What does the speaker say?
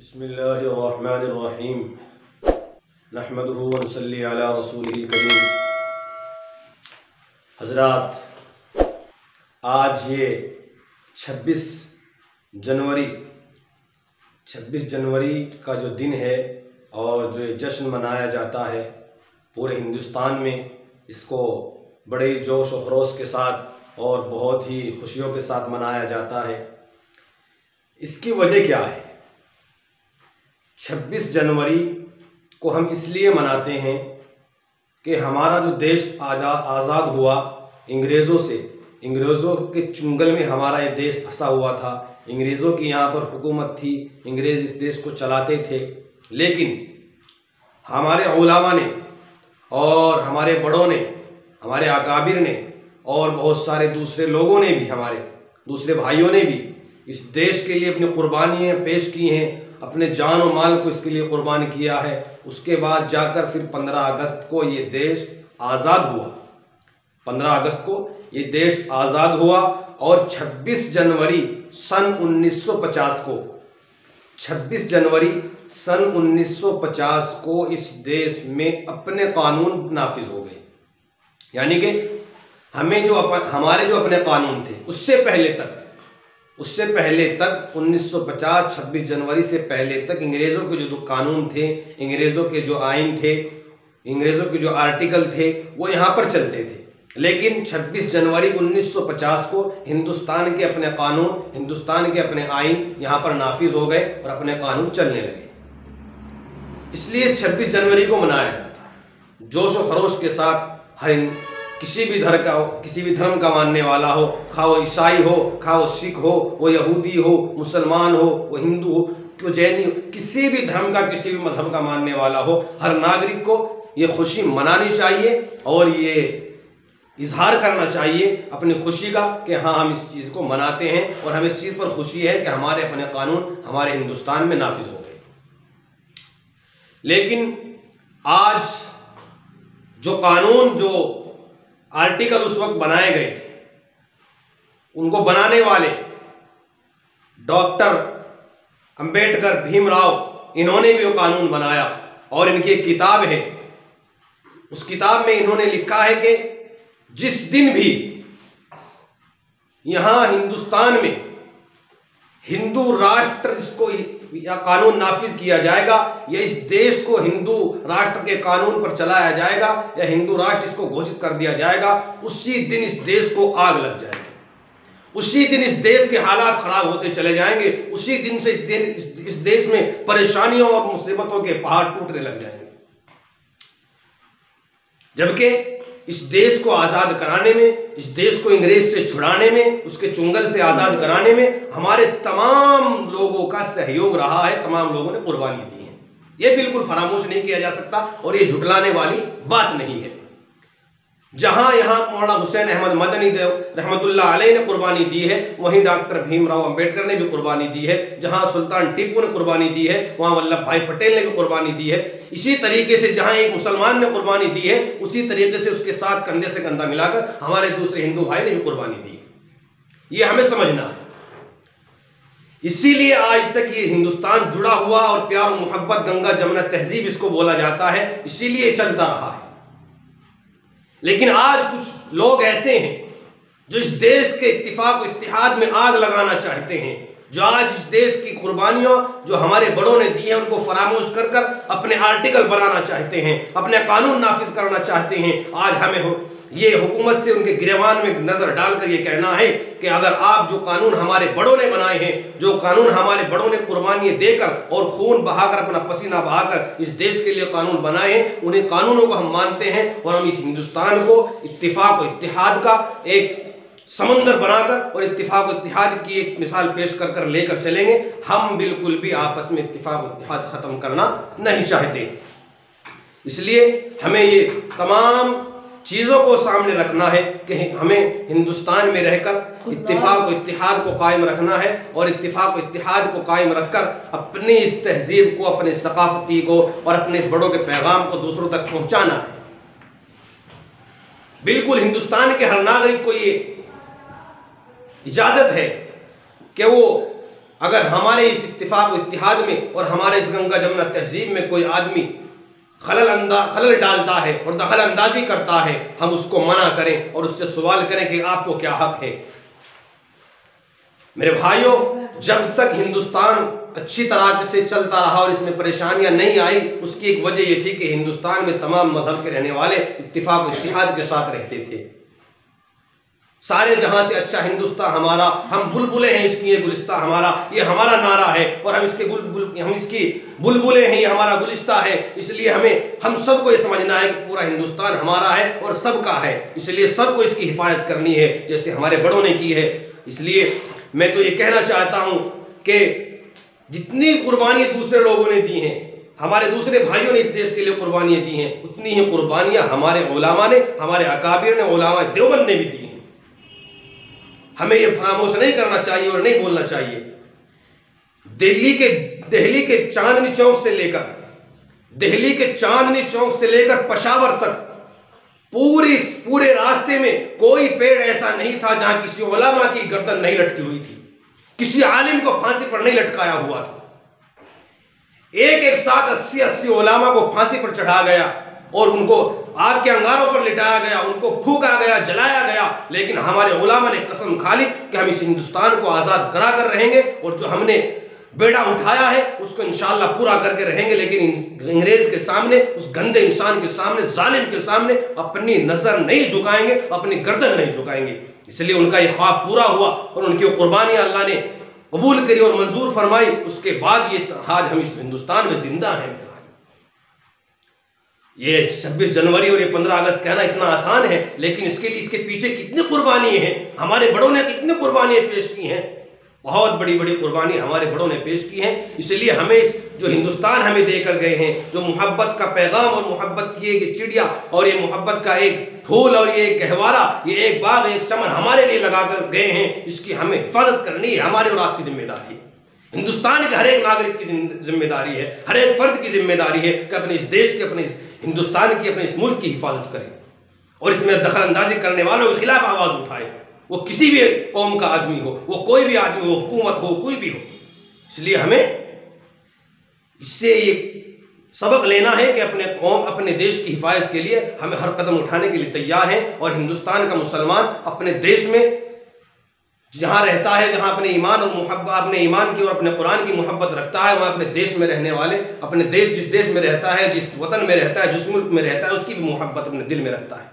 बिस्मिल्लाहिर्रहमानिर्रहीम नहमदुहु व नसल्ली अला रसूलिल करीम। हज़रात, आज ये 26 जनवरी का जो दिन है और जो ये जश्न मनाया जाता है पूरे हिंदुस्तान में, इसको बड़े जोश व खरोश के साथ और बहुत ही खुशियों के साथ मनाया जाता है। इसकी वजह क्या है? 26 जनवरी को हम इसलिए मनाते हैं कि हमारा जो देश आज़ाद हुआ अंग्रेज़ों के चुंगल में हमारा ये देश फंसा हुआ था। अंग्रेज़ों की यहाँ पर हुकूमत थी, अंग्रेज़ इस देश को चलाते थे। लेकिन हमारे उलमा ने और हमारे बड़ों ने, हमारे अकाबिर ने और बहुत सारे दूसरे लोगों ने भी, हमारे दूसरे भाइयों ने भी इस देश के लिए अपनी कुर्बानियाँ पेश की हैं, अपने जान और माल को इसके लिए कुर्बान किया है। उसके बाद जाकर फिर 15 अगस्त को ये देश आज़ाद हुआ। 15 अगस्त को ये देश आज़ाद हुआ और 26 जनवरी सन 1950 को 26 जनवरी सन 1950 को इस देश में अपने कानून नाफिज हो गए। यानी कि हमारे जो अपने कानून थे उससे पहले तक 1950 26 जनवरी से पहले तक अंग्रेज़ों के जो कानून थे, अंग्रेज़ों के जो आइन थे, अंग्रेज़ों के जो आर्टिकल थे, वो यहाँ पर चलते थे। लेकिन 26 जनवरी 1950 को हिंदुस्तान के अपने कानून, हिंदुस्तान के अपने आइन यहाँ पर नाफिज हो गए और अपने कानून चलने लगे। इसलिए 26 जनवरी को मनाया जाता है जोश व खरोश के साथ। किसी भी धर्म का मानने वाला हो, खा वो ईसाई हो, खा वो सिख हो, वो यहूदी हो, मुसलमान हो, वो हिंदू हो, वो जैनी हो, किसी भी धर्म का, किसी भी मजहब का मानने वाला हो, हर नागरिक को ये खुशी मनानी चाहिए और ये इजहार करना चाहिए अपनी खुशी का कि हाँ, हम इस चीज़ को मनाते हैं और हमें इस चीज़ पर खुशी है कि हमारे अपने कानून हमारे हिंदुस्तान में नाफिज हो गए। लेकिन आज जो कानून, जो आर्टिकल उस वक्त बनाए गए थे, उनको बनाने वाले डॉक्टर अंबेडकर भीमराव, इन्होंने भी वो कानून बनाया और इनकी एक किताब है। उस किताब में इन्होंने लिखा है कि जिस दिन भी यहाँ हिंदुस्तान में हिंदू राष्ट्र जिसको या कानून नाफिज किया जाएगा, या इस देश को हिंदू राष्ट्र के कानून पर चलाया जाएगा, या हिंदू राष्ट्र इसको घोषित कर दिया जाएगा, उसी दिन इस देश को आग लग जाएगी। उसी दिन इस देश के हालात खराब होते चले जाएंगे। उसी दिन से इस देश में परेशानियों और मुसीबतों के पहाड़ टूटने लग जाएंगे। जबकि इस देश को आज़ाद कराने में, इस देश को अंग्रेज से छुड़ाने में, उसके चुंगल से आज़ाद कराने में हमारे तमाम लोगों का सहयोग रहा है, तमाम लोगों ने कुर्बानी दी है। ये बिल्कुल फरामोश नहीं किया जा सकता और ये झुटलाने वाली बात नहीं है। जहां यहाँ मौलाना हुसैन अहमद मदनी रहमतुल्लाह अलैह ने कुर्बानी दी है, वहीं डॉक्टर भीमराव अंबेडकर ने भी कुर्बानी दी है। जहां सुल्तान टीपू ने कुर्बानी दी है, वहां वल्लभ भाई पटेल ने भी कुर्बानी दी है। इसी तरीके से जहां एक मुसलमान ने कुर्बानी दी है, उसी तरीके से उसके साथ कंधे से कंधा मिलाकर हमारे दूसरे हिंदू भाई ने भी कुर्बानी दी है। ये हमें समझना है। इसीलिए आज तक ये हिंदुस्तान जुड़ा हुआ और प्यार और मोहब्बत, गंगा जमुना तहजीब इसको बोला जाता है, इसीलिए चलता रहा है। लेकिन आज कुछ लोग ऐसे हैं जो इस देश के इत्तिफाक और इत्तिहाद में आग लगाना चाहते हैं, जो आज इस देश की कुर्बानियों जो हमारे बड़ों ने दी हैं उनको फरामोश कर कर अपने आर्टिकल बनाना चाहते हैं, अपने कानून नाफिज करना चाहते हैं। आज हमें ये हुकूमत से उनके गिरेबान में नजर डालकर ये कहना है कि अगर आप जो कानून हमारे बड़ों ने बनाए हैं, जो कानून हमारे बड़ों ने कुर्बानियां देकर और खून बहाकर, अपना पसीना बहाकर इस देश के लिए कानून बनाए हैं, उन्हें कानूनों को हम मानते हैं और हम इस हिंदुस्तान को इत्तिफाक और इत्तिहाद का एक समंदर बनाकर और इत्तिफाक और इत्तिहाद की एक मिसाल पेश कर कर लेकर चलेंगे। हम बिल्कुल भी आपस में इत्तिफाक और इत्तिहाद खत्म करना नहीं चाहते। इसलिए हमें ये तमाम चीज़ों को सामने रखना है कि हमें हिंदुस्तान में रहकर इत्तिफाक और इत्तिहाद को कायम रखना है और इत्तिफाक और इत्तिहाद को कायम रखकर अपनी इस तहजीब को, अपने सकाफती को और अपने इस बड़ों के पैगाम को दूसरों तक पहुंचाना है। बिल्कुल हिंदुस्तान के हर नागरिक को ये इजाज़त है कि वो अगर हमारे इस इत्तिफाक व इत्तिहाद में और हमारे इस गंगा जमुना तहजीब में कोई आदमी खलल डालता है और दखल अंदाजी करता है, हम उसको मना करें और उससे सवाल करें कि आपको क्या हक है। मेरे भाइयों, जब तक हिंदुस्तान अच्छी तरह से चलता रहा और इसमें परेशानियां नहीं आई, उसकी एक वजह यह थी कि हिंदुस्तान में तमाम मजहब के रहने वाले इत्तिफाक व इत्तिहाद के साथ रहते थे। सारे जहां से अच्छा हिंदुस्तान हमारा, हम बुलबुले हैं इसकी, ये गुलिस्ता हमारा, ये हमारा नारा है और हम इसकी बुलबुले हैं, ये हमारा गुलिस्ता है। इसलिए हम सबको ये समझना है कि पूरा हिंदुस्तान हमारा है और सबका है, इसलिए सबको इसकी हिफाजत करनी है जैसे हमारे बड़ों ने की है। इसलिए मैं तो ये कहना चाहता हूं कि जितनी कुर्बानियां दूसरे लोगों ने दी हैं, हमारे दूसरे भाइयों ने इस देश के लिए कुर्बानियां दी हैं, उतनी ही कुर्बानियां हमारे उलामा ने, हमारे अकाबिर ने, उलामा देवबंद ने भी दी हैं। हमें यह फरामोश नहीं करना चाहिए और नहीं बोलना चाहिए। दिल्ली के चांदनी चौक से लेकर पेशावर तक पूरे रास्ते में कोई पेड़ ऐसा नहीं था जहां किसी उलमा की गर्दन नहीं लटकी हुई थी, किसी आलिम को फांसी पर नहीं लटकाया हुआ था। एक साथ 80 उलमा को फांसी पर चढ़ा गया और उनको आग के अंगारों पर लिटाया गया, उनको फूका गया, जलाया गया। लेकिन हमारे उलमा ने कसम खा ली कि हम इस हिंदुस्तान को आज़ाद करा कर रहेंगे और जो हमने बेड़ा उठाया है उसको इंशाअल्लाह पूरा करके रहेंगे। लेकिन अंग्रेज के सामने, उस गंदे इंसान के सामने, जालिम के सामने अपनी नजर नहीं झुकाएंगे, अपनी गर्दन नहीं झुकाएंगे। इसलिए उनका ये ख्वाब पूरा हुआ और उनकी कुर्बानी अल्लाह ने कबूल करी और मंजूर फरमाई। उसके बाद ये आज हम इस हिंदुस्तान में जिंदा हैं। ये 26 जनवरी और ये 15 अगस्त कहना इतना आसान है, लेकिन इसके लिए इसके पीछे कितनी कुर्बानी है, हमारे बड़ों ने कितनी कुर्बानियां पेश की हैं। बहुत बड़ी बड़ी कुर्बानी हमारे बड़ों ने पेश की हैं। इसलिए हमें इस जो हिंदुस्तान हमें देकर गए हैं, जो मोहब्बत का पैगाम और मोहब्बत की एक चिड़िया और ये मोहब्बत का एक फूल और ये एक गहवारा, ये एक बाग, एक चमन हमारे लिए लगा कर गए हैं, इसकी हमें हिफाजत करनी है, हमारी और आपकी जिम्मेदारी है। हिंदुस्तान के हर एक नागरिक की जिम्मेदारी है, हर एक फर्द की जिम्मेदारी है कि अपने इस देश की, अपने इस हिंदुस्तान की, अपने इस मुल्क की हिफाजत करें और इसमें दखल अंदाजी करने वालों के खिलाफ आवाज उठाए। वो किसी भी कौम का आदमी हो, वो कोई भी आदमी हो, हुकूमत हो, कोई भी हो। इसलिए हमें इससे ये सबक लेना है कि अपने कौम, अपने देश की हिफाजत के लिए हमें हर कदम उठाने के लिए तैयार हैं। और हिंदुस्तान का मुसलमान अपने देश में जहाँ रहता है, जहाँ अपने ईमान और मोहब्बत, अपने ईमान की और अपने कुरान की मोहब्बत रखता है, वहाँ अपने देश में रहने वाले, अपने देश जिस देश में रहता है, जिस वतन में रहता है, जिस मुल्क में रहता है, उसकी भी मोहब्बत अपने दिल में रखता है।